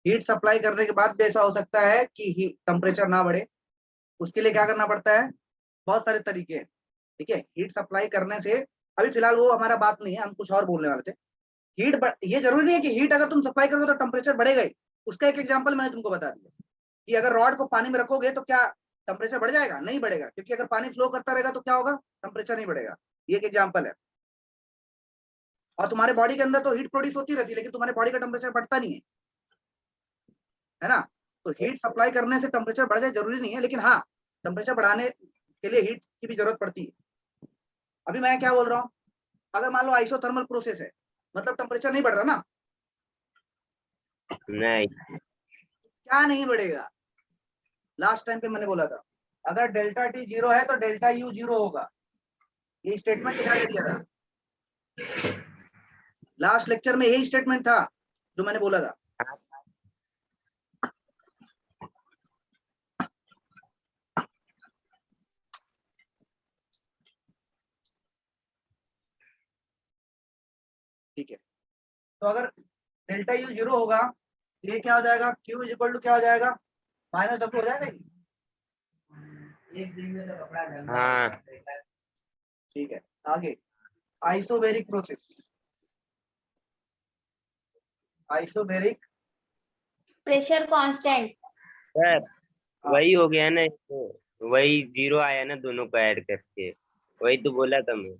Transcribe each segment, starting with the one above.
Heat supply करने के बाद भी ऐसा हो सकता है कि हीट टेम्परेचर ना बढ़े। उसके लिए क्या करना पड़ता है, बहुत सारे तरीके हैं। ठीक है, हीट सप्लाई करने से अभी फिलहाल वो हमारा बात नहीं है, हम कुछ और बोलने वाले थे। ये जरूरी नहीं है कि हीट अगर तुम सप्लाई करोगे तो टेम्परेचर बढ़ेगा ही। उसका एक एग्जांपल मैंने तुमको बता दिया कि अगर रॉड को पानी में रखोगे तो क्या टेम्परेचर बढ़ जाएगा? नहीं बढ़ेगा, क्योंकि अगर पानी फ्लो करता रहेगा तो क्या होगा, टेम्परेचर नहीं बढ़ेगा। ये एक एग्जांपल है। और तुम्हारे बॉडी के अंदर तो हीट प्रोड्यूस होती रहती है, लेकिन तुम्हारे बॉडी का टेम्परेचर बढ़ता नहीं है ना। तो हीट सप्लाई करने से टेम्परेचर बढ़ जाए जरूरी नहीं है, लेकिन हाँ, टेम्परेचर बढ़ाने के लिए हीट की भी जरूरत पड़ती है। अभी मैं क्या बोल रहा हूँ, अगर मान लो आइसोथर्मल प्रोसेस है, मतलब टेम्परेचर नहीं बढ़ रहा ना? नहीं, क्या नहीं बढ़ेगा? लास्ट टाइम पे मैंने बोला था, अगर डेल्टा टी 0 है तो डेल्टा यू 0 होगा। ये स्टेटमेंट किधर दिया था? लास्ट लेक्चर में यही स्टेटमेंट था जो मैंने बोला था। ठीक है, तो अगर डेल्टा यू 0 होगा, ये क्या हो जाएगा, Q इज इक्वल टू क्या हो जाएगा, माइनस W हो जाएगा। एक दिन में तो कपड़ा गंदा। हाँ, ठीक है, आगे isobaric process. Isobaric pressure constant. Sir वही हो गया ना, वही 0 आया ना दोनों को ऐड करके, वही तो बोला था मैं।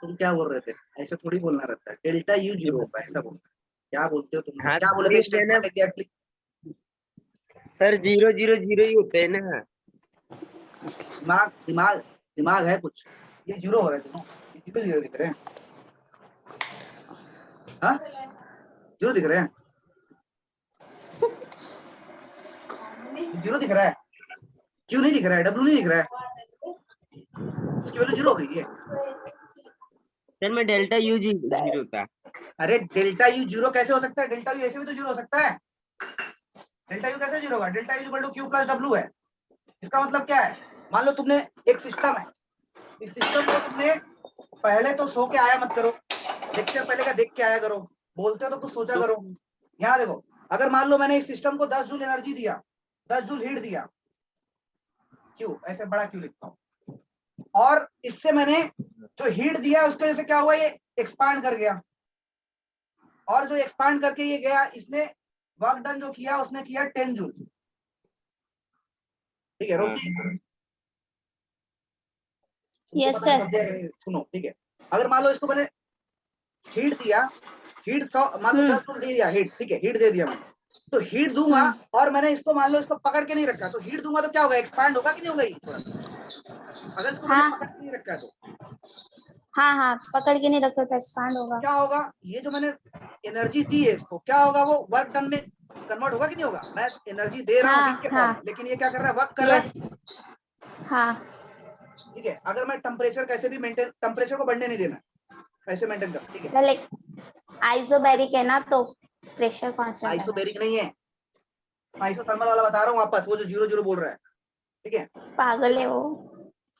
तुम क्या बोल रहे थे? ऐसा थोड़ी बोलना रहता है, डेल्टा यू 0 होगा ऐसा बोलना। क्या बोलते हो तुम? हाँ, क्या बोले थे स्टेटमेंट एग्जैक्टली? सर 0 0 0 ही होते हैं ना। दिमाग दिमाग दिमाग है कुछ? ये 0 हो रहा है, दोनों 0 दिख रहे हैं। हाँ, 0 दिख रहे हैं, 0 दिख रहा है। क्यों नहीं दिख रहा है? W नहीं दिख रहा है, उसकी वैल्यू 0 हो गई है। सर मैं डेल्टा यू 0 था। अरे डेल्टा यू 0 कैसे हो सकता है? डेल्टा यू ऐसे भी तो 0 हो सकता है। डेल्टा यू कैसे 0 होगा? Delta U equal to Q plus W है। इसका मतलब क्या है, मान लो तुमने एक सिस्टम है, इस सिस्टम को तुमने पहले तो सो के आया मत करो, लेक्चर पहले का देख के आया करो, बोलते हो तो कुछ सोचा करो। यहाँ देखो, अगर मान लो मैंने इस सिस्टम को 10 जूल एनर्जी दिया, 10 जूल हीट दिया, क्यों ऐसे बड़ा क्यों लिखता हूँ, और इससे मैंने जो हीट दिया उसकी वजह से क्या हुआ, ये एक्सपांड कर गया, और जो एक्सपांड करके ये गया, इसने वर्क डन जो किया उसने किया 10 जूल। ठीक है रोशनी? Yes sir. सुनो, ठीक है, अगर मान लो इसको मैंने हीट दिया, हीट 100, मान लो 10 जूल दे दिया हीट, ठीक है, हीट दे दिया मैंने, तो हीट दूंगा और मैंने इसको मान लो इसको पकड़ के नहीं रखा, तो हीट दूंगा तो क्या होगा, एक्सपांड होगा कि नहीं होगा? थोड़ा अगर इसको मैंने पकड़ के नहीं रखा तो हाँ हाँ, पकड़ के नहीं रखो तो एक्सपांड होगा। क्या होगा, ये जो मैंने एनर्जी दी है इसको, क्या होगा, वो वर्क डन में कन्वर्ट होगा कि नहीं होगा? मैं एनर्जी दे रहा हूँ हीट के फॉर्म में, लेकिन ये क्या कर रहा है, वर्क कर रहा है। हाँ, ठीक है, अगर मैं टेम्परेचर कैसे भी मेंटेन, टेम्परेचर को बढ़ने नहीं देना, ऐसे मेंटेन कर। ठीक है, सर आइसोबैरिक है ना, तो प्रेशर कांस्टेंट है। आइसोबैरिक नहीं है, आइसोथर्मल वाला बता रहा हूँ वापस, वो जो 0 0 बोल रहा है। ठीक है, पागल है वो।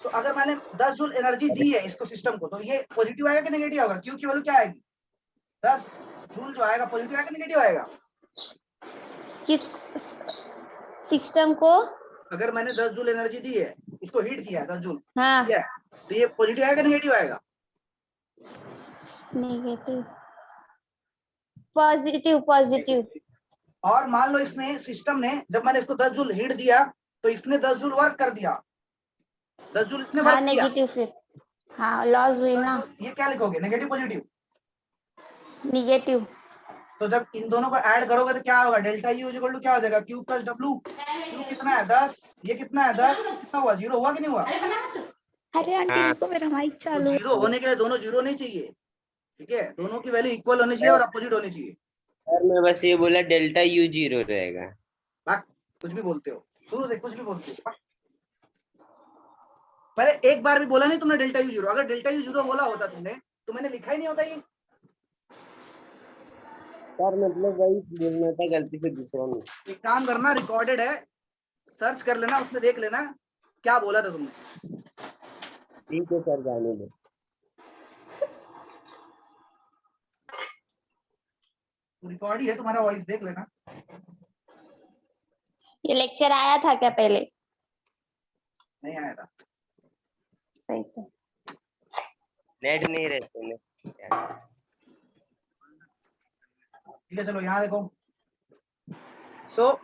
तो अगर मैंने 10 जूल एनर्जी दी है इसको सिस्टम को, तो ये पॉजिटिव आएगा कि नेगेटिव आएगा? क्यू की वैल्यू क्या आएगी, 10 जूल जो आएगा, पॉजिटिव आएगा कि नेगेटिव आएगा? किस सिस्टम को? अगर मैंने 10 जूल एनर्जी दी है, इसको हीट किया है 10 जूल, हाँ, ठीक है, तो ये पॉजिटिव आएगा नेगेटिव आएगा? नेगेटिव। Positive positive. और मान लो इसने सिस्टम ने, जब मैंने इसको 10 जूल हीट दिया तो इसने 10 जूल वर्क कर दिया, 10 जूल इसने हाँ वर्क किया, नेगेटिव, फिर हाँ लॉस हुई ना। ये क्या लिखोगे, नेगेटिव पॉजिटिव? निगेटिव। तो जब इन दोनों को ऐड करोगे तो क्या होगा, डेल्टा यू इक्वल टू क्या हो जाएगा, Q प्लस W। Q कितना है 10, ये कितना है 10, कितना हुआ, 0 हुआ कि नहीं हुआ? अरे आंटी रुको, मेरा माइक तो चालू है। 0 होने के लिए दोनों 0 नहीं चाहिए, ठीक है, दोनों की वैल्यू इक्वल होनी चाहिए और अपोजिट होनी चाहिए। सर मैं बस ये बोला डेल्टा यू 0 रहेगा। कुछ भी बोलते हो, शुरू से कुछ भी बोलते हो। पहले एक बार भी बोला नहीं तुमने डेल्टा यू 0, अगर डेल्टा यू 0 बोला होता तुमने तो मैंने लिखा ही नहीं होता ये। सर मतलब वही बोलना था, गलती से दूसरा नहीं। एक काम करना, रिकॉर्डेड है, सर्च कर लेना, उसमें देख लेना क्या बोला था तुमने। ठीक है सर, जाने दो। रिकॉर्ड ही है तुम्हारा वॉइस, देख लेना। ये लेक्चर आया था क्या पहले? नहीं आया था। सही तो। नेट नहीं रहते ने। ठीक है चलो यहाँ देखो। सो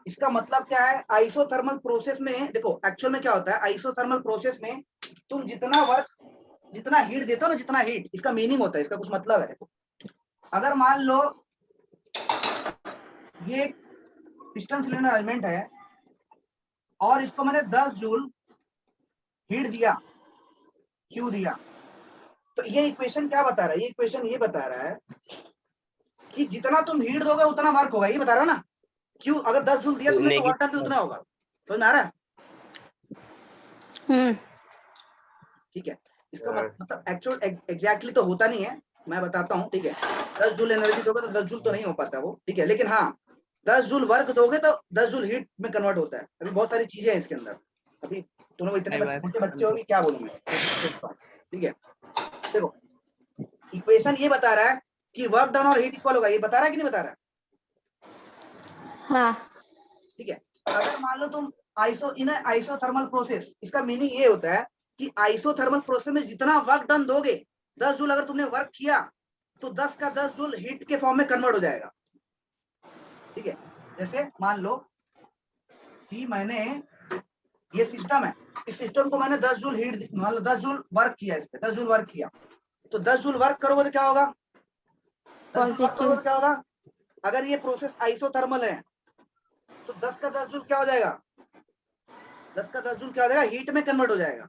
इसका मतलब क्या है, आइसोथर्मल प्रोसेस में देखो एक्चुअल में क्या होता है, आइसोथर्मल प्रोसेस में तुम जितना वर्क, जितना हीट देते हो ना, जितना हीट, इसका मीनिंग होता है, इसका कुछ मतलब है। देखो अगर मान लो ये पिस्टन सिलेंडर अरेंजमेंट है और इसको मैंने 10 जूल हीट दिया, क्यू दिया, तो ये इक्वेशन क्या बता रहा है, ये इक्वेशन ये बता रहा है कि जितना तुम हीट दोगे उतना वर्क होगा, ये बता रहा है ना। क्यू अगर 10 जूल दिया तुमने तो वर्क डन भी उतना होगा। समझ में आ रहा है? ठीक है। इसका मतलब एक्चुअल एग्जैक्टली तो होता नहीं है, मैं बताता हूँ। ठीक है, 10 जूल एनर्जी दोगे तो 10 जूल तो नहीं हो पाता वो। ठीक है, लेकिन हाँ 10 जूल वर्क दोगे तो 10 जूल हीट में कन्वर्ट होता है। अभी बहुत सारी चीजें हैं इसके अंदर, अभी तुम लोग इतने छोटे बच्चे हो कि क्या बोलूं मैं। ठीक है, देखो इक्वेशन ये बता रहा है कि वर्क डन और हीट इक्वल होगा, ये बता रहा है कि नहीं बता रहा है? हाँ। ठीक है, अगर मान लो तुम आइसोथर्मल प्रोसेस, इसका मीनिंग ये होता है कि आइसोथर्मल प्रोसेस में जितना वर्क डन दोगे, 10 जूल अगर तुमने वर्क किया तो 10 का 10 जूल हीट के फॉर्म में कन्वर्ट हो जाएगा। ठीक है, जैसे मान लो कि मैंने ये सिस्टम है, इस सिस्टम को मैंने 10 जूल हीट, मान लो 10 जूल वर्क किया, इस पे 10 जूल वर्क किया, तो 10 जूल वर्क करोगे तो क्या होगा, 10 जूल वर्क करोगे तो क्या होगा। अगर ये प्रोसेस आइसोथर्मल है तो 10 का 10 जूल क्या हो जाएगा, 10 का 10 जूल क्या हो जाएगा, हीट में कन्वर्ट हो जाएगा।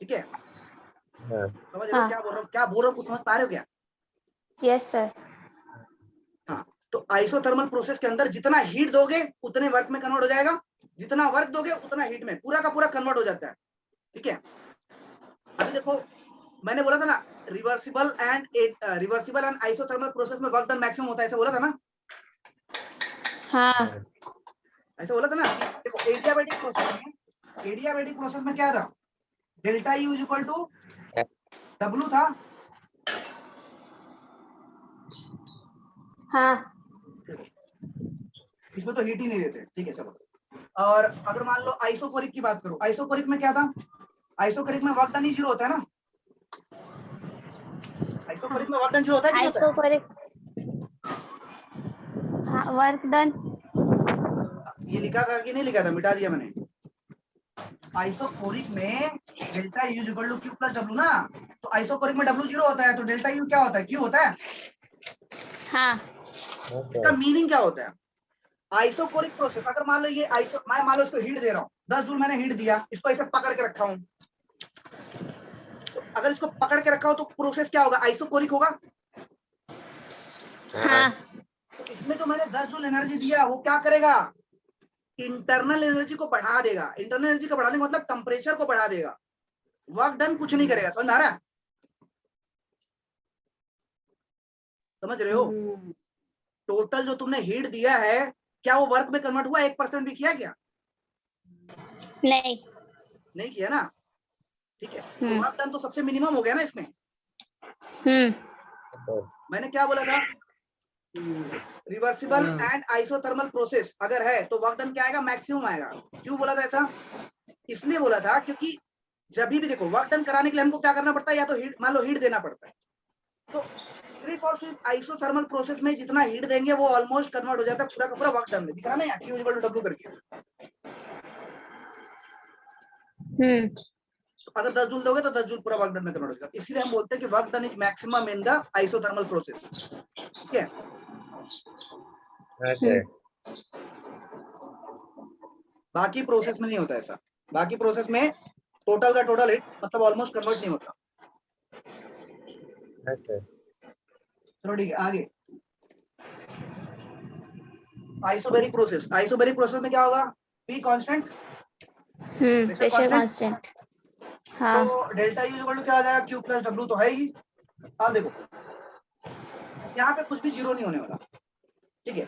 ठीक है, समझ रहे हो क्या बोल रहा हूँ, क्या बोल रहा हूँ, कुछ समझ पा रहे हो क्या? Yes sir. हाँ, तो आइसोथर्मल प्रोसेस के अंदर जितना हीट दोगे उतने वर्क में कन्वर्ट हो जाएगा, जितना वर्क दोगे उतना हीट में, पूरा का पूरा कन्वर्ट हो जाता है। ठीक है, अभी देखो मैंने बोला था ना, रिवर्सिबल एंड आइसोथर्मल प्रोसेस में वर्क डन मैक्सिमम होता है, ऐसा बोला था ना। हाँ। ऐसा बोला था ना कि देखो एडियाबैटिक प्रोसेस में क्या था, delta U is equal to W था। हाँ। इसमें तो हीट ही नहीं देते। ठीक है चलो, और अगर मान लो आइसोकोरिक की बात करो, आइसोकोरिक में क्या था, आइसोकोरिक में वर्क डन ही जीरो होता है ना। आइसोकोरिक में वर्क डन जीरो होता है कि नहीं होता है? आइसोकोरिक, हाँ वर्क डन। ये लिखा था कि नहीं लिखा था, मिटा दिया मैंने। आइसोकोरिक में delta U equal to Q plus W ना, तो आइसोकोरिक में डब्ल्यू जीरो होता है तो डेल्टा यू क्या होता है, क्यू होता है। हाँ। इसका मीनिंग क्या होता है, आइसोकोरिक प्रोसेस, अगर मान लो ये मैं मान लो इसको हीट दे रहा हूँ, 10 जूल मैंने हीट दिया, इसको ऐसे पकड़ के रखा हूँ, तो अगर इसको पकड़ के रखा हो तो प्रोसेस क्या होगा, आइसोकोरिक होगा। हाँ। तो इसमें जो मैंने 10 जूल एनर्जी दिया वो क्या करेगा, इंटरनल एनर्जी को बढ़ा देगा। इंटरनल एनर्जी को बढ़ाने का मतलब टेम्परेचर को बढ़ा देगा, वर्क डन कुछ नहीं करेगा। समझ आ रहा है? समझ रहे हो? टोटल जो तुमने हीट दिया है क्या वो वर्क में कन्वर्ट हुआ, 1% भी किया क्या? नहीं किया ना। ठीक है, तो वर्क डन तो सबसे मिनिमम हो गया ना इसमें। मैंने क्या बोला था, रिवर्सिबल एंड आइसोथर्मल प्रोसेस अगर है तो वर्क डन क्या आएगा, मैक्सिमम आएगा। क्यों बोला था ऐसा, इसलिए बोला था क्योंकि जब भी देखो वर्क डन कराने के लिए हमको क्या करना पड़ता है, या तो हीट, मान लो हीट देना पड़ता है, तो सिर्फ और सिर्फ आइसोथर्मल प्रोसेस में जितना हीट देंगे वो ऑलमोस्ट कन्वर्ट हो जाता है पूरा का पूरा वर्क डन में। दिखा ना यार, Q इक्वल टू W करके। तो अगर 10 जूल दोगे तो 10 जूल पूरा वर्क डन में कन्वर्ट हो जाएगा। इसलिए हम बोलते हैं कि work done is maximum in the isothermal process. ठीक है, बाकी प्रोसेस में नहीं होता ऐसा, बाकी प्रोसेस में टोटल का टोटल हीट मतलब ऑलमोस्ट कन्वर्ट नहीं होता। चलो ठीक है, आगे आइसोबैरिक प्रोसेस, आइसोबैरिक प्रोसेस में क्या होगा, P कांस्टेंट, प्रेशर कांस्टेंट। हाँ। तो डेल्टा यू इक्वल टू क्या आ जाएगा, Q प्लस W तो है ही। अब देखो यहाँ पे कुछ भी जीरो नहीं होने वाला। ठीक है,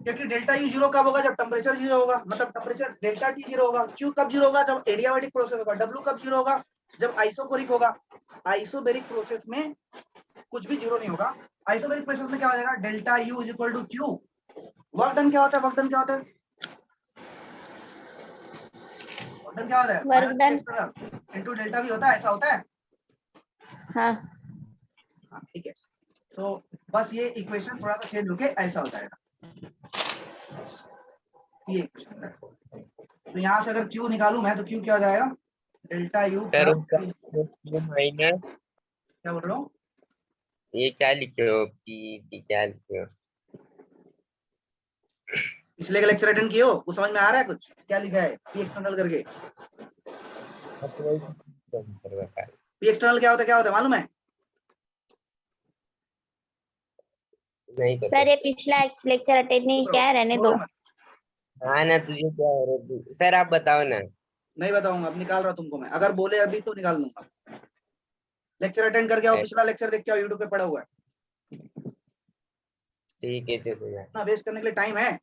क्योंकि डेल्टा यू जीरो कब होगा, जब टेम्परेचर जीरो होगा, मतलब टेम्परेचर डेल्टा टी जीरो होगा। क्यू कब जीरो होगा, जब एडियाबैटिक प्रोसेस होगा। डब्ल्यू कब जीरो होगा, जब आइसोकोरिक होगा। आइसोबैरिक प्रोसेस में कुछ भी जीरो नहीं होगा। आइसोबैरिक प्रेशर में क्या हो जाएगा, delta U is equal to Q. Work done क्या होता है, वर्क डन क्या होता है, वर्क डन क्या होता है, work done, into delta we होता है, ऐसा होता है। हाँ हाँ ठीक है। तो बस ये इक्वेशन थोड़ा सा चेंज होके ऐसा हो जाएगा, ये इक्वेशन है। तो यहाँ से अगर Q निकालूं मैं तो Q क्या हो जाएगा, डेल्टा यू सर प्लस, उसका माइनस, क्या बोल रहा हूँ, ये क्या लिखे हो, पी क्या लिखे हो? पिछले का लेक्चर अटेंड किए हो, कुछ समझ में आ रहा है, कुछ क्या लिखा है पी एक्सटर्नल करके, पी एक्सटर्नल क्या होता है मालूम है, नहीं पता सर ये पिछला लेक्चर अटेंड नहीं किया है, रहने दो। हाँ ना, तुझे क्या हो रहा है? सर आप बताओ ना। नहीं बताऊंगा, अब निकाल रहा हूँ तुमको मैं, अगर बोले अभी तो निकाल दूंगा। लेक्चर अटेंड करके आओ, पिछला लेक्चर देख के आओ, यूट्यूब पे पड़ा हुआ है, ठीक है चलो यार। इतना वेस्ट करने के लिए टाइम है।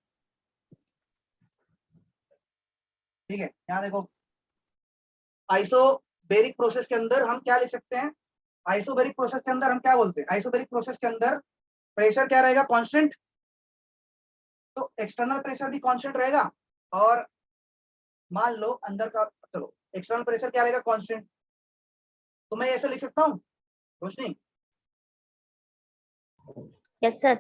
ठीक है, यहाँ देखो, आइसोबैरिक प्रोसेस के अंदर हम क्या लिख सकते हैं, आइसोबैरिक प्रोसेस के अंदर हम क्या बोलते हैं, आइसोबैरिक प्रोसेस के अंदर प्रेशर क्या रहेगा, कांस्टेंट, तो एक्सटर्नल प्रेशर भी कांस्टेंट रहेगा, और मान लो अंदर का, चलो एक्सटर्नल प्रेशर क्या रहेगा, कांस्टेंट, तो मैं ऐसे लिख सकता हूँ Roshni, yes sir.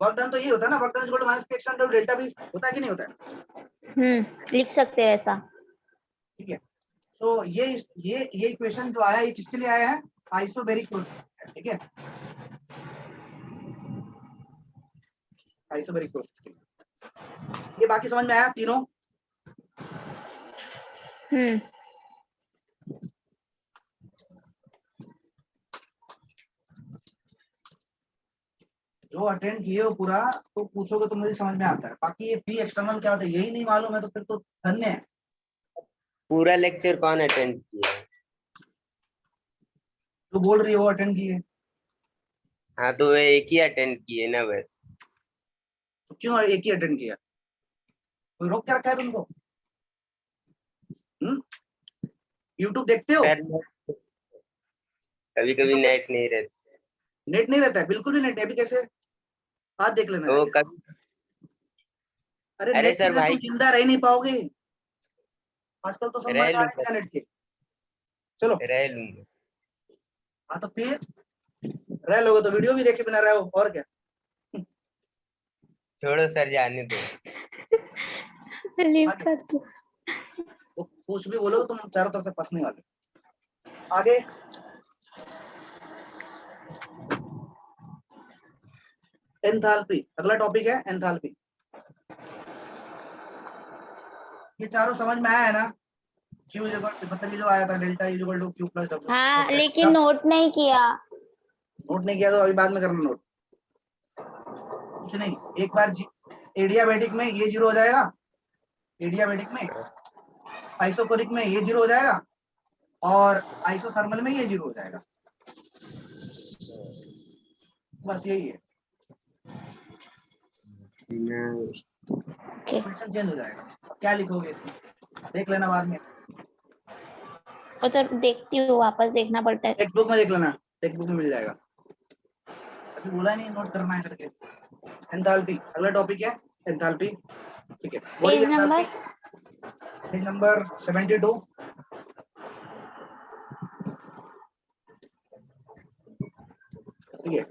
Work done तो ये होता है ना, work done is equal to minus P external delta V, होता है कि नहीं होता है, लिख सकते हैं ऐसा। ठीक है। तो ये इक्वेशन जो आया, ये किसके लिए आया है, आइसोबैरिक प्रोसेस, ठीक है, आइसोबैरिक प्रोसेस के लिए। ये बाकी समझ में आया तीनों, जो अटेंड किए हो पूरा तो पूछोगे तो मुझे समझ में आता है, बाकी ये पी एक्सटर्नल क्या होता है यही नहीं मालूम है तो फिर तो धन्य है। पूरा लेक्चर कौन अटेंड किया? जो बोल रही है वो अटेंड किए, हाँ तो वे एक ही अटेंड किए ना बस। तो क्यों एक ही अटेंड किया, कोई रोक क्या रखा है तुमको, यूट्यूब देखते हो, सर कभी कभी नेट नहीं रहता। नेट नहीं रहता है, बिल्कुल भी नेट नहीं, अभी कैसे, आज देख लेना वो जाके। कभी, अरे अरे नेट के सर बिना तुम भाई जिंदा रह नहीं पाओगे, आजकल तो सब मर रह जा रहे हैं लूंगा, बिना नेट के। चलो, रह लूंगा। हाँ तो फिर रह लोगे तो वीडियो भी देखे बिना रहो, और क्या, छोड़ो सर, जाने दो। लीव आगे कर दो। तो कुछ भी बोलो तुम चारों तरफ से फंसने वाले। आगे एंथैल्पी, अगला टॉपिक है एंथैल्पी। ये चारों समझ में आया है ना, क्यू मतलब ये जो आया था delta is equal to Q plus W, हाँ लेकिन नोट नहीं किया। नोट नहीं किया तो अभी बाद में करना नोट, कुछ नहीं, एक बार एडियाबेटिक में ये जीरो हो जाएगा, एडियाबेटिक में, आइसोकोरिक में ये जीरो हो जाएगा, और आइसोथर्मल में ये जीरो हो जाएगा, बस यही है, क्वेश्चन चेंज हो जाएगा। क्या लिखोगे इसमें देख लेना बाद में, वो तो देखती हूँ, वापस देखना पड़ता है। टेक्स्ट बुक में देख लेना, टेक्स्ट बुक में मिल जाएगा, अभी बोला नहीं नोट करना है करके। एंथैल्पी अगला टॉपिक है, एंथैल्पी, ठीक है, what is page enthalpy, number, page number 72, ठीक है,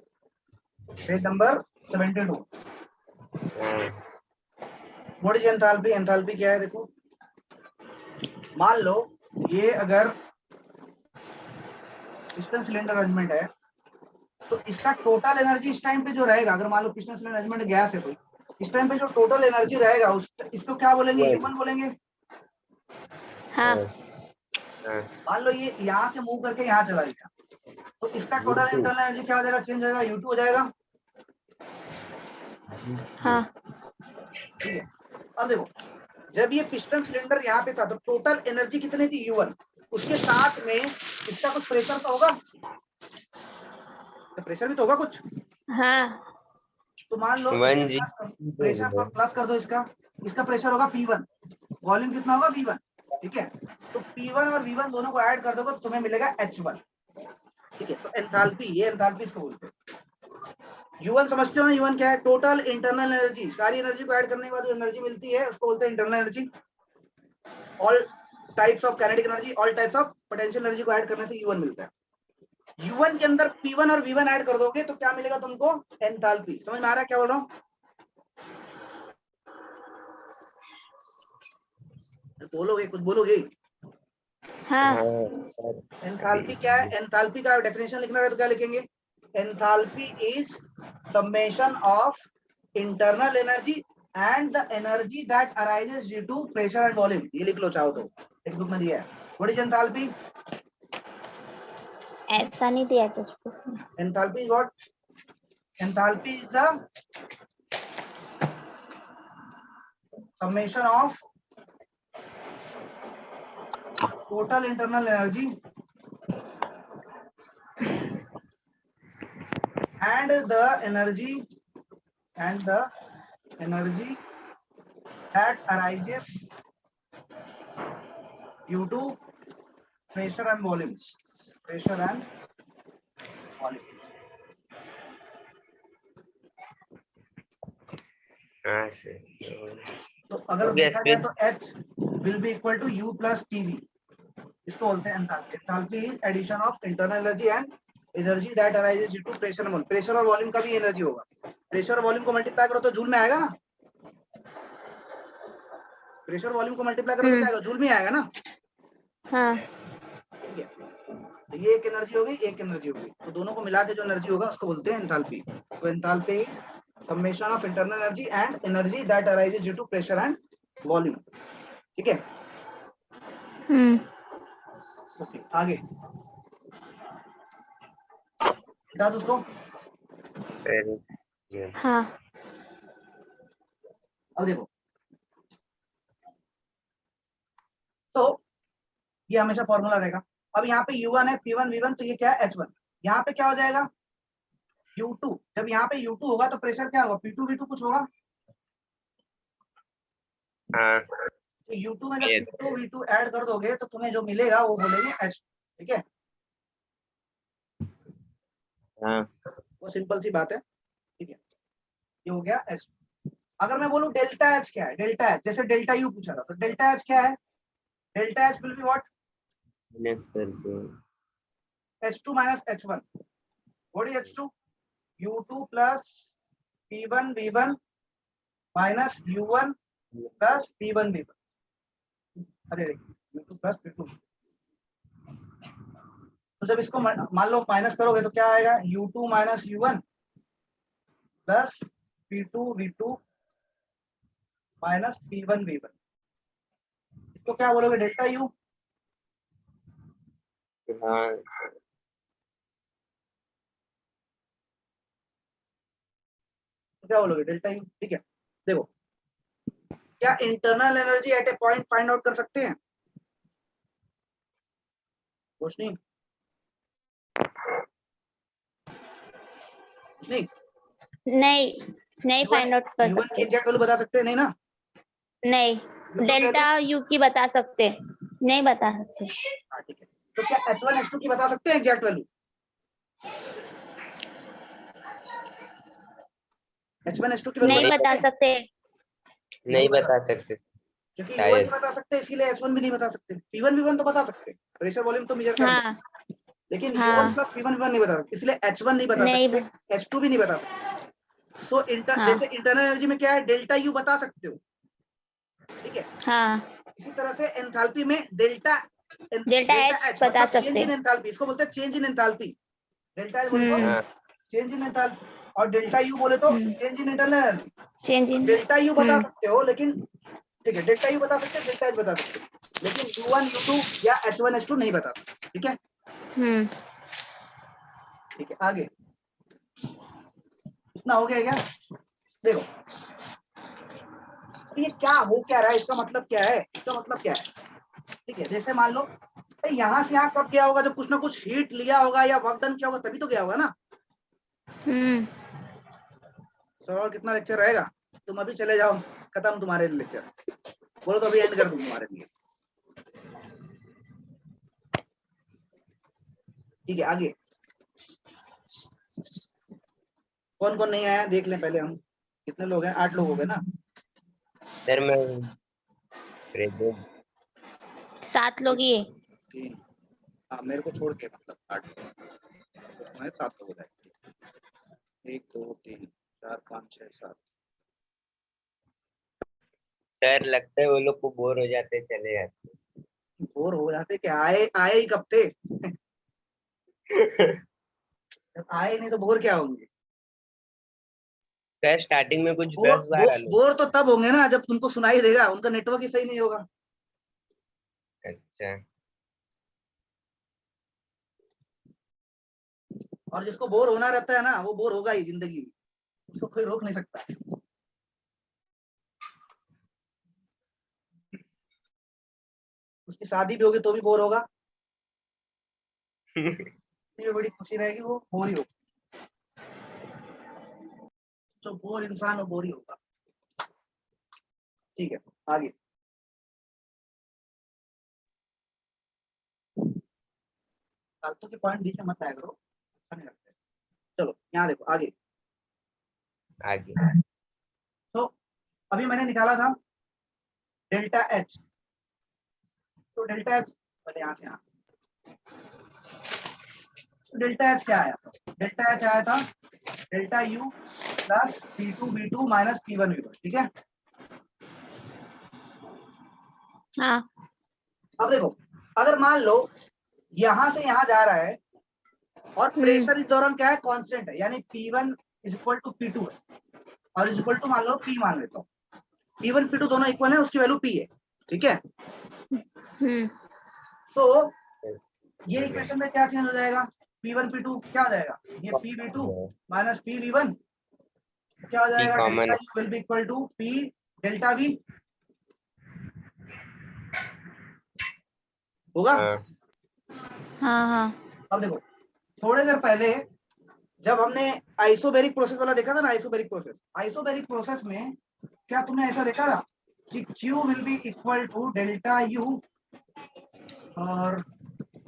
page number 72, what is enthalpy, enthalpy क्या है, देखो मान लो ये अगर पिस्टन सिलेंडर अरेंजमेंट है तो इसका टोटल एनर्जी इस टाइम पे जो रहेगा, अगर मान लो पिस्टन सिलेंडर अरेंजमेंट गैस है तो इस टाइम पे जो टोटल एनर्जी रहेगा उस इसको क्या बोलेंगे, ह्यूमन बोलेंगे। हाँ मान लो ये यहाँ से मूव करके यहाँ चला गया तो इसका टोटल इंटरनल एनर्जी क्या हो जाएगा, चेंज हो जाएगा, U2 हो जाएगा, हाँ ठीक है। अब देखो जब ये पिस्टन सिलेंडर यहाँ पे था तो टोटल एनर्जी कितनी थी, U1, उसके साथ में इसका कुछ प्रेशर तो होगा, तो प्रेशर भी तो होगा कुछ, हाँ तो मान लो प्रेशर पर प्लस कर दो इसका, इसका प्रेशर होगा P1, वॉल्यूम कितना होगा V1, ठीक है, तो P1 और V1 दोनों को ऐड कर दोगे तो तुम्हें मिलेगा H1, ठीक है, तो एंथैल्पी, ये एंथैल्पी इसको बोलते हैं। U1 समझते हो ना, U1 क्या है? टोटल इंटरनल एनर्जी, सारी एनर्जी को ऐड करने के बाद जो एनर्जी मिलती है उसको बोलते हैं internal energy. All types of kinetic energy, all types of potential energy को ऐड करने से U1 मिलता है। U1 के अंदर P1 और V1 ऐड कर दोगे तो क्या मिलेगा तुमको? एंथैल्पी। समझ में आ रहा है क्या बोल रहा हूँ? बोलोगे, कुछ बोलोगे? हाँ एंथैल्पी क्या है? एंथैल्पी का डेफिनेशन लिखना है तो क्या लिखेंगे? Enthalpy is summation of internal energy and the energy that arises due to pressure and volume. ये लिख लो चाहो तो, एक बुक में दिया है। What is enthalpy? ऐसा नहीं दिया कुछ। Enthalpy is what? Enthalpy is the summation of total internal energy and the energy that arises due to pressure and volume. हाँ सर। तो अगर हो गया देखा जाए स्पीड। तो H will be equal to U plus TV। इसको बोलते हैं enthalpy. Enthalpy is addition of internal energy and energy that arises due to pressure and volume. Pressure और वॉल्यूम का भी एनर्जी होगा। प्रेशर और वॉल्यूम को मल्टीप्लाई करो तो जूल में आएगा ना। प्रेशर वॉल्यूम को मल्टीप्लाई करो तो क्या आएगा? जूल में आएगा ना। हाँ ठीक है, तो ये एक एनर्जी होगी, एक एनर्जी होगी, तो दोनों को मिला के जो एनर्जी होगा उसको बोलते हैं एंथैल्पी। तो enthalpy is summation of internal energy and energy that arises due to pressure and volume. ठीक है, ओके आगे हटा दो उसको। हाँ अब देखो, तो ये हमेशा फॉर्मूला रहेगा। अब यहाँ पे U1 है, P1 V1, तो ये क्या है? H1। यहाँ पे क्या हो जाएगा? U2। जब यहाँ पे U2 होगा तो प्रेशर क्या होगा? P2 V2 कुछ होगा। हाँ तो U2 में जब P2 V2 ऐड कर दोगे तो तुम्हें जो मिलेगा वो बोलेंगे H। ठीक है, हाँ वो सिंपल सी बात है। ठीक है, ये हो गया H। अगर मैं बोलूं डेल्टा H क्या है? डेल्टा H जैसे डेल्टा U पूछा था, तो डेल्टा H क्या है? Delta H will be what? Minus कर दो। H2 minus H1। What is H2? U2 plus P1 V1 minus U1 plus P1 V1। अरे U2 plus P2। तो जब इसको मान लो माइनस करोगे तो क्या आएगा? U2 minus U1 plus P2 V2 minus P1 V1। इसको क्या बोलोगे? Delta U। हाँ तो क्या बोलोगे? Delta U। ठीक है, देखो, क्या internal energy at A point find out कर सकते हैं? कुछ नहीं, नहीं नहीं नहीं फाइंड आउट कर U1 की सकते। एग्जैक्ट वैल्यू बता सकते हैं? नहीं ना। नहीं डेल्टा U की बता सकते, नहीं बता सकते। हाँ ठीक है, तो क्या H1 H2 की बता सकते हैं एग्जैक्ट वैल्यू? H1 H2 की वैल्यू नहीं बता सकते। नहीं बता सकते क्योंकि U1 शायद। नहीं बता सकते, इसलिए H1 भी नहीं बता सकते। P1 V1 तो बता सकते, प्रेशर वॉल्यूम तो मेजर कर लो, हाँ लेकिन U1 हाँ प्लस P1 V1 नहीं बता सकते, इसलिए H1 नहीं बता नहीं सकते, H2 भी नहीं बता सकते। सो हाँ जैसे इंटरनल एनर्जी में क्या है? डेल्टा U बता सकते हो। ठीक है, हाँ इसी तरह से एंथैल्पी में डेल्टा H H बता मतलब चेंज सकते। इन एंथैल्पी, इसको बोलते हैं change in enthalpy. Delta H बोले तो हाँ चेंज इन एंथैल्पी, और डेल्टा U बोले तो change in internal energy. Change in delta U बता सकते हो, लेकिन ठीक है, डेल्टा U बता सकते हैं, डेल्टा H बता सकते हैं, लेकिन U1 U2 या H1 H2 नहीं बता सकते। ठीक है, ठीक है आगे, इतना हो गया क्या? देखो, अब ये क्या हो क्या रहा है, इसका मतलब क्या है? इसका मतलब क्या है? ठीक है, जैसे मान लो यहाँ से यहाँ कब गया होगा? जब कुछ ना कुछ हीट लिया होगा या वर्क डन किया होगा तभी तो गया होगा ना। सर और कितना लेक्चर रहेगा? तुम अभी चले जाओ, खत्म तुम्हारे लेक्चर। बोलो तो अभी एंड कर दूं तुम्हारे लिए। ठीक है आगे, कौन कौन नहीं आया देख लें पहले हम, कितने लोग हैं? 8 लोग हो गए ना। सर मैं प्रेजेंट। 7 लोग ही है। 3, हाँ मेरे को छोड़ के मतलब 8 तो तुम्हारे 7 लोग हो जाएंगे। 1 2 3 4 5 6 7। सर लगता है वो लोग को बोर हो जाते चले जाते। बोर हो जाते क्या? आए आए ही कब थे? जब आए नहीं तो बोर क्या होंगे? सर स्टार्टिंग में कुछ बोर 10-12 लोग। बोर तो तब होंगे ना जब तुमको सुनाई देगा, उनका नेटवर्क ही सही नहीं होगा। अच्छा और जिसको बोर होना रहता है ना वो बोर होगा ही जिंदगी में, उसको कोई रोक नहीं सकता। उसकी शादी भी होगी तो भी बोर होगा, इतनी बड़ी खुशी रहेगी वो बोर ही होगा। जो बोर इंसान वो बोर ही होगा। ठीक है आगे। फालतू के पॉइंट बीच में मत आया करो, अच्छा नहीं लगता है। चलो यहाँ देखो आगे। आगे तो अभी मैंने निकाला था डेल्टा एच। तो डेल्टा एच पहले यहाँ से यहाँ, तो डेल्टा एच क्या आया? डेल्टा एच आया था delta U plus P2 minus P1 V1, ठीक है। हाँ। अब देखो अगर मान लो यहां से यहां जा रहा है और प्रेशर इस दौरान क्या है? कांस्टेंट है, यानी P1 is equal to P2 है और इज इक्वल टू मान लो P मान लेता हूँ। P1 P2 दोनों इक्वल है, उसकी वैल्यू P है, ठीक है। तो ये इक्वेशन में क्या चेंज हो जाएगा? P1 P2 क्या हो जाएगा? ये PV2 माइनस PV1 क्या हो जाएगा? Common delta U will be equal to P delta V होगा। हाँ हाँ। अब देखो थोड़ी देर पहले जब हमने आइसोबैरिक प्रोसेस वाला देखा था ना, आइसोबैरिक प्रोसेस में क्या तुमने ऐसा देखा था कि Q will be equal to delta U और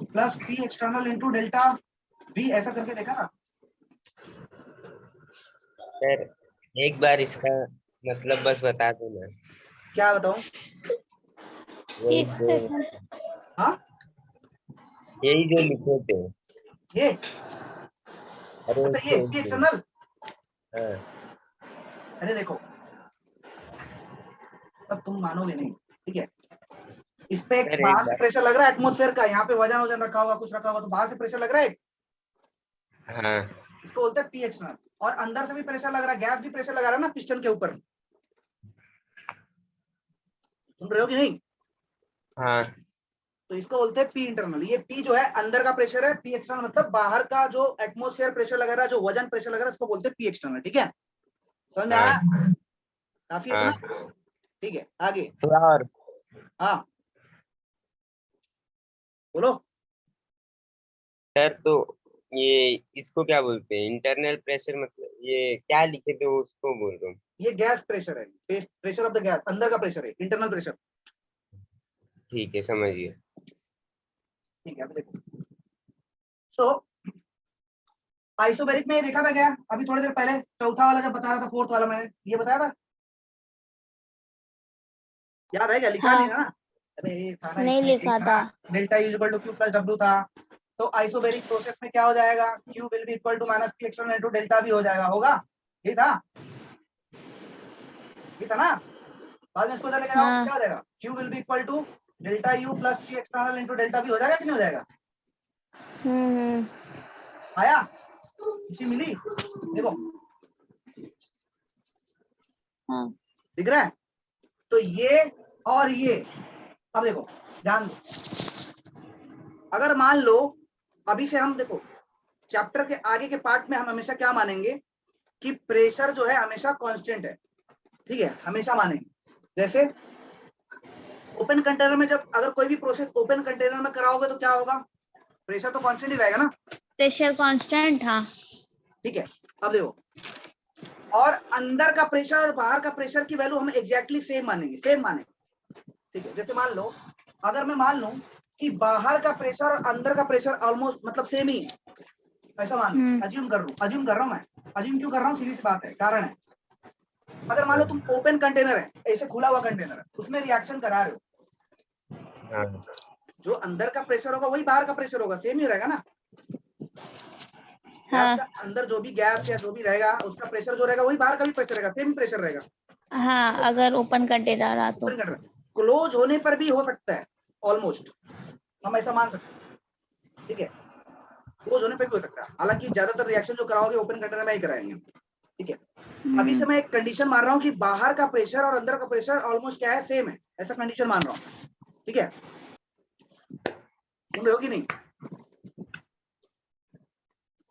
plus P external into delta V, ऐसा करके देखा था? सर एक बार इसका मतलब बस बता दो ना। क्या बताऊं? यही एक जो सेकंड। हाँ यही जो लिखे थे। ये अरे अच्छा ये P एक्सटर्नल। हाँ अरे देखो तब तुम मानोगे नहीं, ठीक है। इस पे एक सर एक बाहर से बार प्रेशर लग रहा है एटमॉस्फेयर का, यहाँ पे वजन वजन रखा होगा, कुछ रखा होगा, तो बाहर से प्रेशर लग रहा है, हाँ इसको बोलते हैं P एक्सटर्नल। और अंदर से भी प्रेशर लग रहा है, गैस भी प्रेशर लगा रहा है ना पिस्टन के ऊपर, सुन रहे हो कि नहीं? हाँ तो इसको बोलते हैं P इंटरनल। ये P जो है अंदर का प्रेशर है, P एक्सटर्नल मतलब बाहर का जो एटमॉस्फेयर प्रेशर लगा रहा है, जो वजन प्रेशर लगा रहा है, उसको बोलते हैं P एक्सटर्नल, ठीक है। समझ में आया? काफी है इतना, हाँ ठीक है आगे। थोड़ा और। हाँ बोलो। सर तो ये इसको क्या बोलते हैं? इंटरनल प्रेशर मतलब ये क्या लिखे थे उसको बोल रहा हूँ। ये गैस प्रेशर है, प्रेशर ऑफ द गैस, अंदर का प्रेशर है, इंटरनल प्रेशर, ठीक है समझिए। ठीक है। अब देखो सो आइसोबैरिक में ये देखा था क्या अभी थोड़ी देर पहले? चौथा वाला जब बता रहा था, फोर्थ वाला मैंने ये बताया था, याद है क्या? लिखा नहीं हाँ। ना? अरे ये था ना, नहीं इसमें यही लिखा था था। ना, delta U equal to Q plus W था। तो आइसोबैरिक प्रोसेस में क्या हो जाएगा? Q will be equal to minus P external into delta V हो जाएगा, होगा? ये था, ये था ना? बाद में इसको इधर लेके जाओ, हाँ। क्या हो जाएगा? Q will be equal to delta U plus P external into delta V हो जाएगा कि नहीं हो जाएगा? हम्म। आया? खुशी मिली? देखो हाँ। दिख रहा है? तो ये और ये, अब देखो ध्यान दो, अगर मान लो अभी से हम देखो चैप्टर के आगे के पार्ट में हम हमेशा क्या मानेंगे कि प्रेशर जो है हमेशा कांस्टेंट है, ठीक है, हमेशा मानेंगे। जैसे ओपन कंटेनर में जब अगर कोई भी प्रोसेस ओपन कंटेनर में कराओगे तो क्या होगा? प्रेशर तो कांस्टेंट ही रहेगा ना, प्रेशर कांस्टेंट। हाँ। ठीक है। अब देखो और अंदर का प्रेशर और बाहर का प्रेशर की वैल्यू हम एग्जैक्टली सेम मानेंगे, सेम मानेंगे, ठीक है। जैसे मान लो अगर मैं मान लूं कि बाहर का प्रेशर और अंदर का प्रेशर ऑलमोस्ट मतलब सेम ही है, ऐसा मान लो, अज्यूम कर रहा हूं मैं, अज्यूम क्यों कर रहा हूँ, सीधी सी बात है, कारण है। अगर मान लो तुम ओपन कंटेनर है, ऐसे खुला हुआ कंटेनर है, उसमें रिएक्शन करा रहे हो, हाँ जो अंदर का प्रेशर होगा वही बाहर का प्रेशर होगा, सेम ही रहेगा ना। हाँ गैस का अंदर जो भी गैस या जो भी रहेगा उसका प्रेशर जो रहेगा वही बाहर का भी प्रेशर रहेगा, सेम प्रेशर रहेगा। हाँ, अगर ओपन कंटेनर रहा तो। ओपन कंटेनर क्लोज होने पर भी हो सकता है, ऑलमोस्ट हम ऐसा मान सकते हैं, ठीक है, क्लोज होने पर भी हो सकता है। हालांकि ज्यादातर रिएक्शन जो कराओगे ओपन कंटेनर में ही कराएंगे, ठीक है। अभी से मैं एक कंडीशन मान रहा हूँ कि बाहर का प्रेशर और अंदर का प्रेशर ऑलमोस्ट क्या है, सेम है, ऐसा कंडीशन मान रहा हूँ, ठीक है। सुन रहे हो कि नहीं,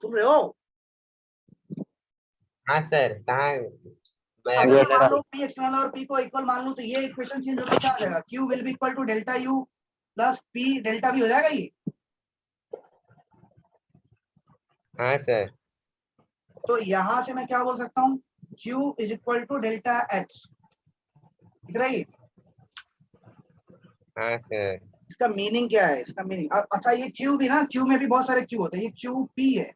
सुन रहे हो? हाँ सर, कहाँ मैं अगर मैं अकेला मान था। लो पी एक्सटर्नल और पी को इक्वल मान लूं तो ये इक्वेशन चेंज होकर क्या हो जाएगा, Q will be equal to delta U plus P delta V हो जाएगा ये। हाँ सर। तो यहां से मैं क्या बोल सकता हूँ, Q is equal to delta H, दिख रहा है ये? हाँ सर। इसका मीनिंग क्या है, इसका मीनिंग अच्छा, ये Q भी ना, Q में भी बहुत सारे Q होते हैं, ये QP है।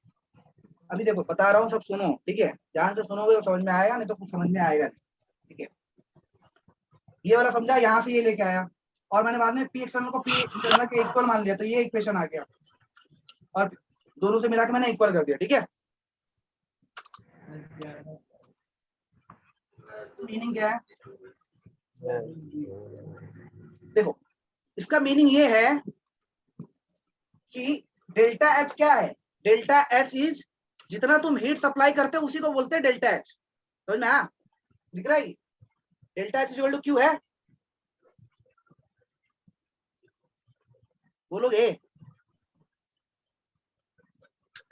अभी देखो बता रहा हूँ, सब सुनो, ठीक है, ध्यान से सुनोगे तो समझ में आएगा, नहीं तो कुछ समझ में आएगा नहीं, ठीक है। ये वाला समझा, यहाँ से ये लेके आया और मैंने बाद में पी एक्सटर्नल को पी इंटरनल के इक्वल मान लिया, तो ये इक्वेशन आ गया और दोनों से मिला के मैंने इक्वल कर दिया, ठीक है। मीनिंग क्या है, देखो इसका मीनिंग ये है कि डेल्टा एच क्या है, डेल्टा एच इज जितना तुम हीट सप्लाई करते हो उसी को बोलते हैं डेल्टा एच, समझ में आया, दिख रहा है? Delta H equal to Q है, बोलोगे?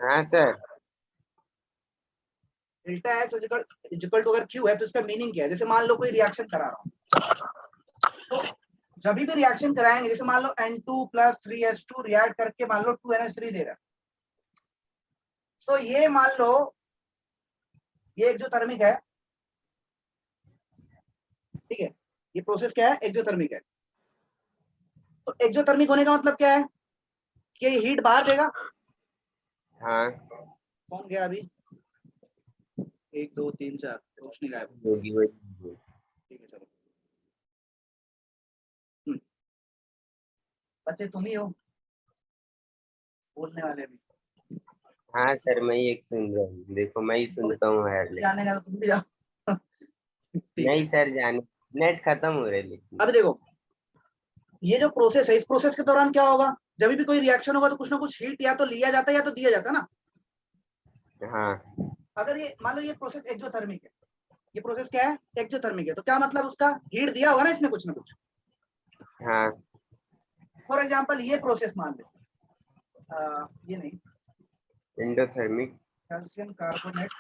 हाँ sir. Delta H equal to अगर क्यू है तो इसका मीनिंग क्या है, जैसे मान लो कोई रिएक्शन करा रहा हूं, तो जब भी रिएक्शन कराएंगे, जैसे मान लो N2 प्लस 3H2 रिएक्ट करके मान लो 2NH3 दे रहा है, तो ये मान लो ये एक्सोथर्मिक है, ठीक है, ये प्रोसेस क्या है, एक्सोथर्मिक है। तो एक्सोथर्मिक होने का मतलब क्या है कि ये हीट बाहर देगा। हाँ कौन गया अभी, 1 2 3 4 रोशनी गायब, होगी वही। ठीक है चलो। बच्चे तुम ही हो बोलने वाले भी, हाँ सर, मैं ही एक सुन रहा हूँ, देखो मैं ही सुनता हूँ हार्डली। जाने का तो तुम भी जाओ। ठीक है, नहीं सर, जाने नेट खत्म हो रहा है लेकिन। अब देखो ये जो प्रोसेस है, इस प्रोसेस के दौरान क्या होगा, जब भी कोई रिएक्शन होगा तो कुछ ना कुछ हीट या तो लिया जाता है या तो दिया जाता है ना। हाँ अगर ये मान लो ये प्रोसेस एक्सोथर्मिक है, ये प्रोसेस क्या है, एक्सोथर्मिक है, तो क्या मतलब उसका हीट दिया होगा ना इसमें कुछ ना कुछ। हाँ। फॉर एग्जांपल ये प्रोसेस मान ले, ये नहीं, एंडोथर्मिक। कैल्शियम कार्बोनेट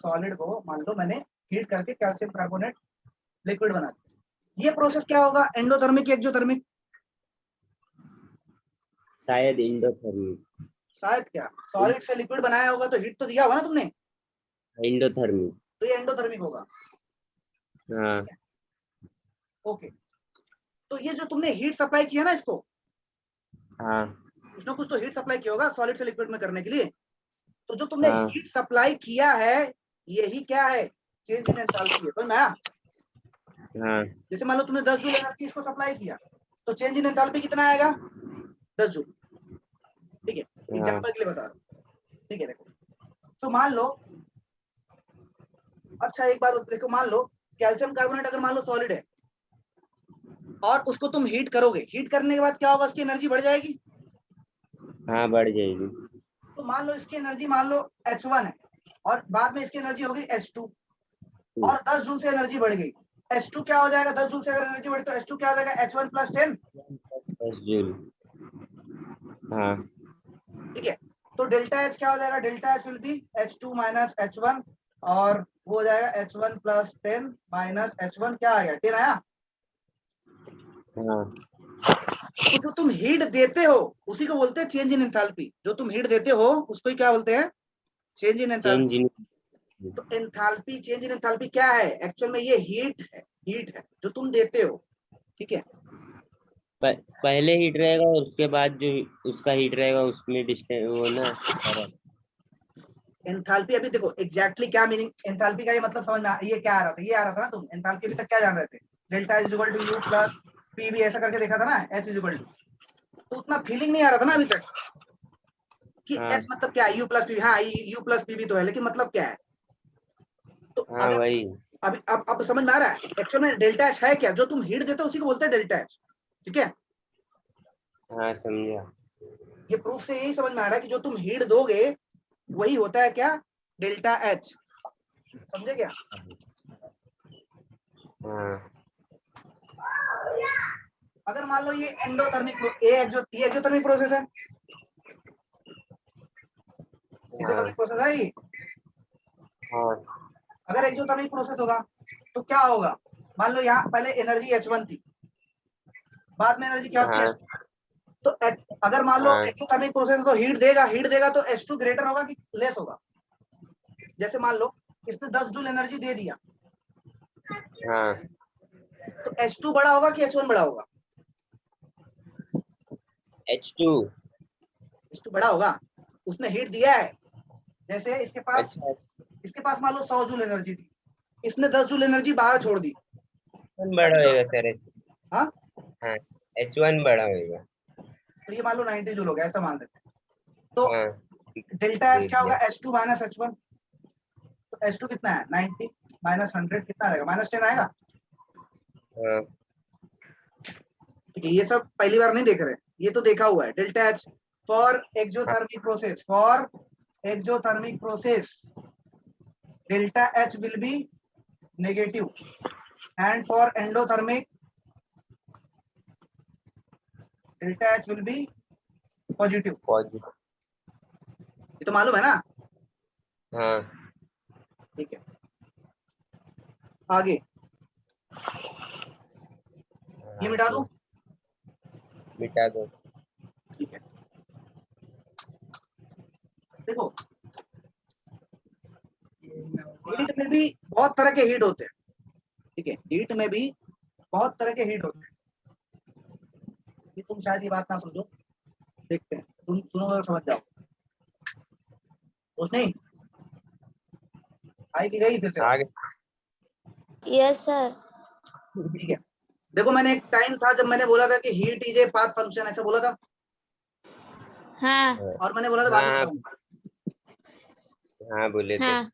सॉलिड को मान लो मैंने हीट करके कैल्शियम कार्बोनेट लिक्विड बना दिया, ये प्रोसेस क्या होगा, एंडोथर्मिक या एक्सोथर्मिक? शायद एंडोथर्मिक। शायद क्या, सॉलिड से लिक्विड बनाया होगा तो हीट तो दिया होगा ना तुमने, एंडोथर्मिक। तो ये एंडोथर्मिक होगा। हाँ ओके, तो ये जो तुमने हीट सप्लाई किया ना इसको, हाँ कुछ ना कुछ तो हीट सप्लाई किया होगा सॉलिड से लिक्विड में करने के लिए, तो जो तुमने हाँ हीट सप्लाई किया है यही क्या है, चेंज इन एंथैल्पी है, समझ में आया? हाँ जैसे मान लो तुमने 10 जूल एनर्जी इसको सप्लाई किया तो चेंज इन एंथैल्पी कितना आएगा, 10 जूल, ठीक है, हाँ एग्जांपल के लिए बता रहा हूं, ठीक है। देखो तो मान लो, अच्छा एक बार देखो, मान लो कैल्शियम कार्बोनेट अगर मान लो सॉलिड है और उसको तुम हीट करोगे, हीट करने के बाद क्या होगा, उसकी एनर्जी बढ़ जाएगी। हाँ, बढ़ जाएगी। तो मान लो इसकी एनर्जी मान लो H1 है और बाद में इसकी एनर्जी होगी H2 और 10 जूल से एनर्जी बढ़ गई, H2 क्या हो जाएगा, 10 जूल से अगर एनर्जी बढ़ी तो H2 क्या हो जाएगा, H1 प्लस 10, 10 जूल। हाँ ठीक है। तो डेल्टा H क्या हो जाएगा, delta H will be H2 minus H1 और वो हो जाएगा H1 प्लस 10 माइनस H1 क्या आ गया, 10 आया। हाँ। तो जो तुम हीट देते हो उसी को बोलते हैं चेंज इन एंथैल्पी, जो तुम हीट देते हो उसको ही क्या बोलते हैं, चेंज इन चेंज एंथैल्पी। इन। तो एंथैल्पी, चेंज इन एंथैल्पी क्या है, एक्चुअल में ये हीट है जो तुम देते हो, ठीक है। पहले हीट रहेगा और उसके बाद जो उसका हीट रहेगा उसमें डिस्टेंस वो ना फर्क। एंथैल्पी अभी देखो एग्जैक्टली क्या मीनिंग एंथैल्पी का, ये मतलब समझ में ये क्या आ रहा था, ये आ रहा था ना, तुम एंथैल्पी अभी तक क्या जान रहे थे, delta is equal to U plus P V, ऐसा करके देखा था ना, एच इज इक्वल टू, तो उतना फीलिंग नहीं आ रहा था ना अभी तक कि हाँ एच मतलब क्या है, यू प्लस पी, हाँ यू प्लस पी भी तो है, लेकिन मतलब क्या है, तो हाँ अगर वही। अभी अब समझ में आ रहा है एक्चुअल में डेल्टा एच है क्या, जो तुम हीट देते हो उसी को बोलते हैं डेल्टा एच, ठीक है। हाँ समझा। ये प्रूफ से यही समझ में आ रहा है कि जो तुम हीट दोगे वही होता है क्या, डेल्टा एच, समझे क्या। हाँ अगर मान लो ये एंडोथर्मिक ये एक्सोथर्मिक प्रोसेस है, एक्सोथर्मिक प्रोसेस है ये, हाँ अगर एक्सोथर्मिक प्रोसेस होगा तो क्या होगा, मान लो यहाँ पहले एनर्जी H1 थी, बाद में एनर्जी क्या होती है हाँ H2, तो अगर मान लो हाँ एक्सोथर्मिक प्रोसेस है तो हीट देगा तो H2 ग्रेटर होगा कि लेस होगा, जैसे मान लो इसने 10 जूल एनर्जी दे दिया, हाँ। तो H2 बड़ा होगा कि H1 बड़ा होगा, H2। H2 बड़ा होगा, उसने हीट दिया है, जैसे अच्छा इसके पास मान लो 100 जूल एनर्जी थी, इसने 10 जूल एनर्जी बाहर छोड़ दी, H1 बड़ा तभी तो, होएगा सर। हाँ हाँ H1 बड़ा होएगा। तो ये मान लो 90 जूल हो गया, ऐसा मान लेते हैं, तो हाँ डेल्टा एच देख क्या लिया। होगा, H2 माइनस H1, तो H2 कितना है 90 माइनस 100 कितना आएगा, -10 आएगा, हाँ ठीक है। ये सब पहली बार नहीं देख रहे, ये तो देखा हुआ है, delta H for exothermic process delta H will be negative and for endothermic delta H will be positive, positive. ये तो मालूम है ना, हाँ ठीक है। आगे ये मिटा दूं, मिटा दो। ठीक है। देखो हीट में भी बहुत तरह के हीट होते हैं, ठीक है, हीट में भी बहुत तरह के हीट होते हैं, ये तुम शायद ये बात ना समझो, देखते हैं, तुम सुनो और समझ जाओ, कुछ नहीं आई कि गई फिर से बात, आगे। Yes sir. ठीक है। देखो मैंने एक टाइम था जब मैंने बोला था कि heat is a path function, ऐसा बोला था, हाँ और मैंने बोला था बाद में हाँ बताऊंगा, हाँ बोले थे। हाँ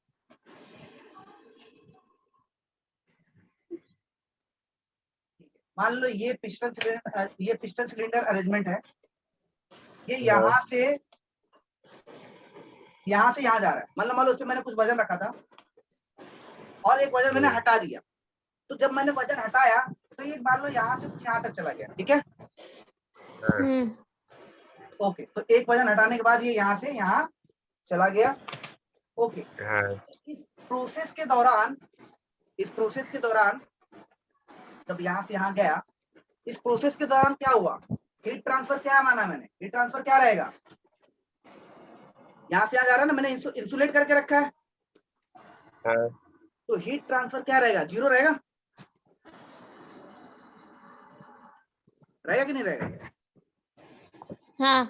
मान लो ये पिस्टन सिलेंडर अरेंजमेंट है, ये हाँ यहाँ से यहाँ जा रहा है, मतलब मान लो उस पर मैंने कुछ वजन रखा था और एक वजन मैंने हटा दिया, तो जब मैंने वजन हटाया तो ये मान लो यहाँ से कुछ यहाँ तक चला गया, ठीक है, हम्म ओके, तो एक वजन हटाने के बाद ये यहाँ से यहाँ चला गया, ओके। हाँ इस प्रोसेस के दौरान जब यहाँ से यहाँ गया, इस प्रोसेस के दौरान क्या हुआ, हीट ट्रांसफर क्या माना मैंने, हीट ट्रांसफर क्या रहेगा, यहाँ से यहाँ जा रहा है ना, मैंने इंसुलेट करके रखा है, हाँ तो हीट ट्रांसफर क्या रहेगा, 0 रहेगा, रहेगा कि नहीं रहेगा, हाँ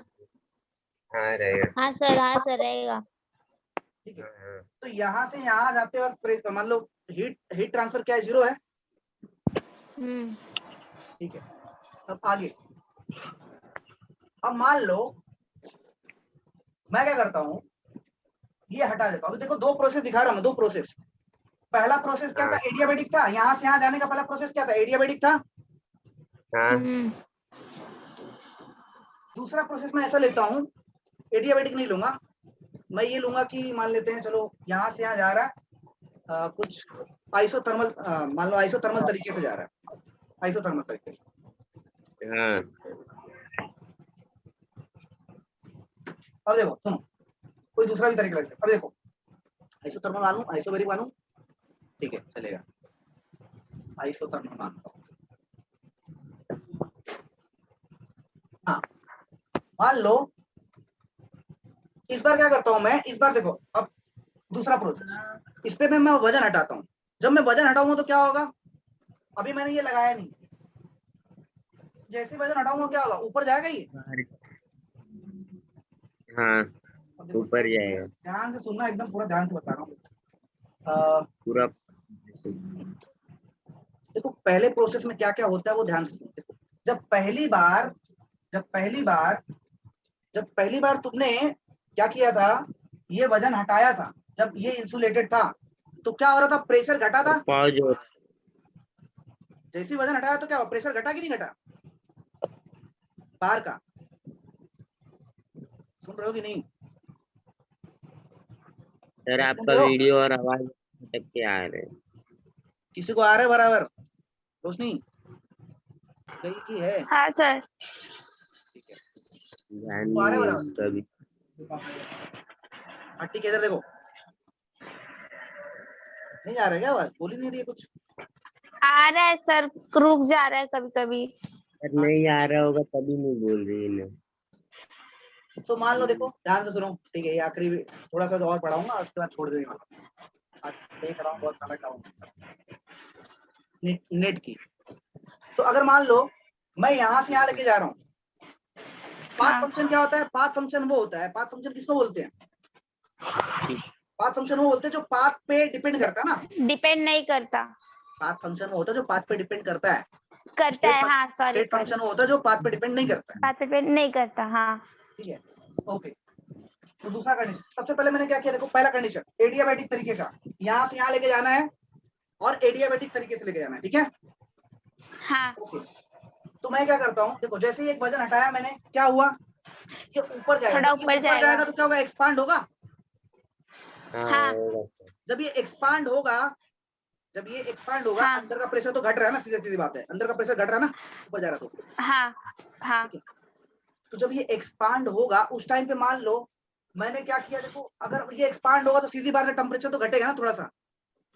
हाँ रहेगा। हाँ सर रहेगा। ठीक है। हाँ तो यहाँ से यहाँ जाते वक्त मान लो हीट ट्रांसफर क्या है, 0 है, हम्म ठीक है। अब आगे, अब मान लो मैं क्या करता हूँ, ये हटा देता हूँ, अभी देखो 2 प्रोसेस दिखा रहा हूँ मैं, 2 प्रोसेस, पहला प्रोसेस क्या था, हाँ एडियाबेटिक था, यहाँ से यहाँ जाने का पहला प्रोसेस क्या था, एडियाबेटिक था, हाँ हम्म दूसरा प्रोसेस मैं ऐसा लेता हूँ, एडियाबेटिक नहीं लूंगा, मैं ये लूंगा कि मान लेते हैं, चलो यहाँ से यहाँ जा रहा है, कुछ आइसोथर्मल, मान लो आइसोथर्मल तरीके से जा रहा है, आइसोथर्मल तरीके से, हाँ अब देखो सुनो, कोई दूसरा भी तरीका लगता है, अब देखो आइसोथर्मल मानू, आइसोबेरिक मानू, ठीक है चलेगा, आइसोथर्मल मानता हूँ, हाँ मान लो इस बार क्या करता हूँ मैं, इस बार देखो अब दूसरा प्रोसेस, इस पे मैं वजन हटाता हूँ, जब मैं वजन हटाऊंगा तो क्या होगा, अभी मैंने ये लगाया नहीं, जैसे वजन हटाऊंगा क्या होगा, ऊपर जाएगा ये, हाँ देखो, ऊपर जाएगा ध्यान से सुनना, एकदम पूरा ध्यान से बता रहा हूँ। पूरा। देखो पहले प्रोसेस में क्या क्या होता है वो ध्यान से सुनो। देखो जब पहली बार तुमने क्या किया था, ये वजन हटाया था, जब ये इंसुलेटेड था तो क्या हो रहा था, प्रेशर घटा था। पॉज हो जैसे ही वजन हटाया तो क्या हुआ, प्रेशर घटा कि नहीं घटा बाहर का, सुन रहे हो कि नहीं? सर, सुन आपका रहे हो? वीडियो और आवाज अटक के आ रहे हैं। किसी को आ रहा है बराबर रोशनी? कहीं की है? हाँ सर। ठीक है, ध्यान वो आ रहा नहीं है है बराबर। उसका भी। हट्टी के इधर देखो, नहीं आ रहा है क्या आवाज, बोल ही नहीं रही है कुछ। आ रहा है सर, रुक जा रहा है कभी कभी। सर नहीं आ रहा होगा तभी नहीं बोल रही है ना। तो मान लो, देखो ध्यान से सुनो, ठीक है, ये आखिरी थोड़ा सा और पढ़ाऊंगा, उसके बाद छोड़ देंगे। आज देख रहा हूँ बहुत सारा काम नेट की। तो अगर मान लो मैं यहाँ से यहाँ लेके जा रहा हूँ, पाथ हाँ। फंक्शन क्या होता है, पाथ फंक्शन वो होता है, पाथ फंक्शन किसको बोलते हैं, पाथ फंक्शन वो बोलते हैं जो पाथ पे डिपेंड करता है ना। डिपेंड नहीं करता। पाथ फंक्शन वो होता है जो पाथ पे डिपेंड करता है। करता है, हाँ सॉरी स्टेट सॉरी। फंक्शन वो होता है जो पाथ पे डिपेंड नहीं करता है। बात डिपेंड नहीं करता, हाँ। ठीक है, ओके। तो दूसरा कंडीशन, सबसे पहले मैंने क्या किया, देखो पहला कंडीशन एडियाबैटिक तरीके का, यहाँ से यहाँ लेके जाना है और एडियाबैटिक तरीके से लेके जाना है, ठीक है। हाँ। ओके, तो मैं क्या करता हूँ, देखो जैसे ही एक वजन हटाया मैंने, क्या हुआ, ये ऊपर जाएगा, थोड़ा जब ये ऊपर ऊपर जाएगा तो क्या होगा, एक्सपांड होगा। हाँ। होगा सर। जब ये एक्सपांड होगा, जब ये एक्सपांड होगा, हाँ। अंदर का प्रेशर तो घट रहा है ना, सीधी सीधी बात है, अंदर का प्रेशर घट रहा है ना, ऊपर जा रहा है तो। हाँ। हाँ। ठीक है, तो जब ये एक्सपांड होगा उस टाइम पे मान लो मैंने क्या किया, देखो अगर ये एक्सपांड होगा तो सीधी बात है, टेम्परेचर तो घटेगा ना, थोड़ा सा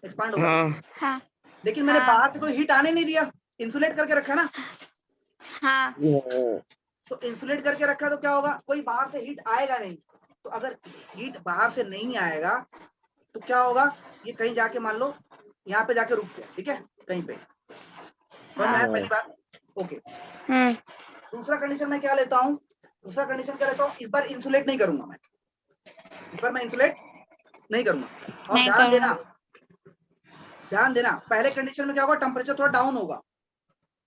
एक्सपांड होगा तो। हाँ हाँ। लेकिन मैंने हाँ। बाहर से कोई हीट आने नहीं दिया, इंसुलेट करके रखा ना। हाँ। तो इंसुलेट करके रखा तो क्या होगा, कोई बाहर से हीट आएगा नहीं। तो अगर हीट बाहर से नहीं आएगा तो क्या होगा, ये कहीं जाके मान लो यहाँ पे जाके रुक गया, ठीक है, कहीं पे। समझ में आया पहली बात? ओके। दूसरा कंडीशन मैं क्या लेता हूँ, दूसरा कंडीशन क्या लेता हूँ, इस बार इंसुलेट नहीं करूंगा मैं, इस बार मैं इंसुलेट नहीं करूंगा। और नहीं ध्यान करूँगा। देना, ध्यान देना, पहले कंडीशन में क्या होगा, टेम्परेचर थोड़ा डाउन होगा,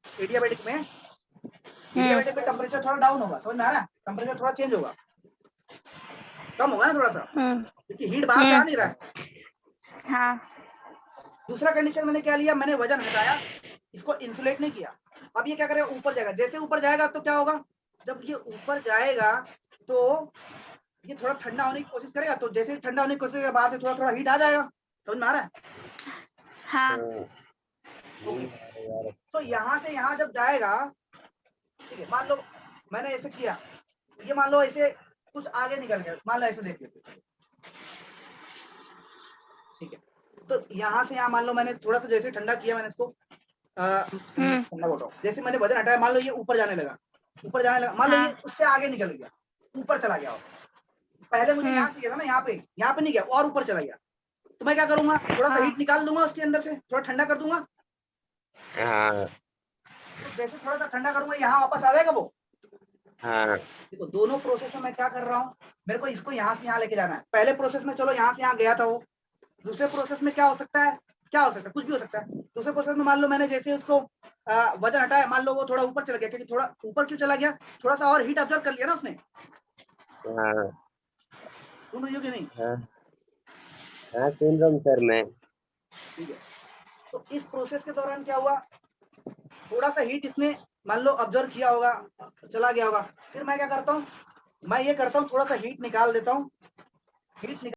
एडियाबैटिक में, एडियाबैटिक में टेम्परेचर थोड़ा डाउन होगा, समझ में आ रहा है, टेम्परेचर थोड़ा चेंज होगा, कम होगा ना थोड़ा सा, क्योंकि हीट बाहर से आ नहीं रहा है। हाँ। दूसरा कंडीशन मैंने क्या लिया, मैंने वजन हटाया, इसको इंसुलेट नहीं किया। अब ये क्या करेगा, ऊपर जाएगा, जैसे ऊपर जाएगा तो क्या होगा, जब ये ऊपर जाएगा तो ये थोड़ा ठंडा होने की कोशिश करेगा, तो जैसे ही ठंडा होने की कोशिश करेगा बाहर से थोड़ा थोड़ा हीट आ जाएगा, समझ में आ रहा है? हाँ। ओके, तो यहाँ से यहाँ जब जाएगा, ठीक है, मान लो मैंने ऐसे किया, ये मान लो ऐसे कुछ आगे निकल गया, मान लो ऐसे देख लेते, ठीक है। तो यहाँ से यहाँ मान लो मैंने थोड़ा सा जैसे ठंडा किया, मैंने इसको ठंडा बोल रहा हूँ, जैसे मैंने वजन हटाया, मान लो ये ऊपर जाने लगा, ऊपर जाने लगा, मान लो ये उससे आगे निकल गया, ऊपर चला गया, पहले मुझे यहाँ चाहिए था ना, यहाँ पे नहीं गया और ऊपर चला गया, तो मैं क्या करूंगा, थोड़ा सा हीट निकाल दूंगा उसके अंदर से, थोड़ा ठंडा कर दूंगा। हाँ तो जैसे थोड़ा सा ठंडा करूंगा, यहाँ वापस आ जाएगा वो। हाँ देखो दोनों प्रोसेस में मैं क्या कर रहा हूँ, मेरे को इसको यहाँ से यहाँ लेके जाना है। पहले प्रोसेस में चलो यहाँ से यहाँ गया था वो, दूसरे प्रोसेस में क्या हो सकता है, क्या हो सकता है, कुछ भी हो सकता है। दूसरे प्रोसेस में मान लो मैंने जैसे उसको वजन हटाया, मान लो वो थोड़ा ऊपर चला गया, क्योंकि थोड़ा ऊपर क्यों चला गया, थोड़ा सा और हीट ऑब्जर्व कर लिया ना उसने। हाँ सुन रही हो कि नहीं? हाँ हाँ, सुन रहा हूँ सर मैं। ठीक है, तो इस प्रोसेस के दौरान क्या हुआ, थोड़ा सा हीट इसने मान लो ऑब्जर्व किया होगा, चला गया होगा, फिर मैं क्या करता हूँ, मैं ये करता हूँ, थोड़ा सा हीट निकाल देता हूँ, हीट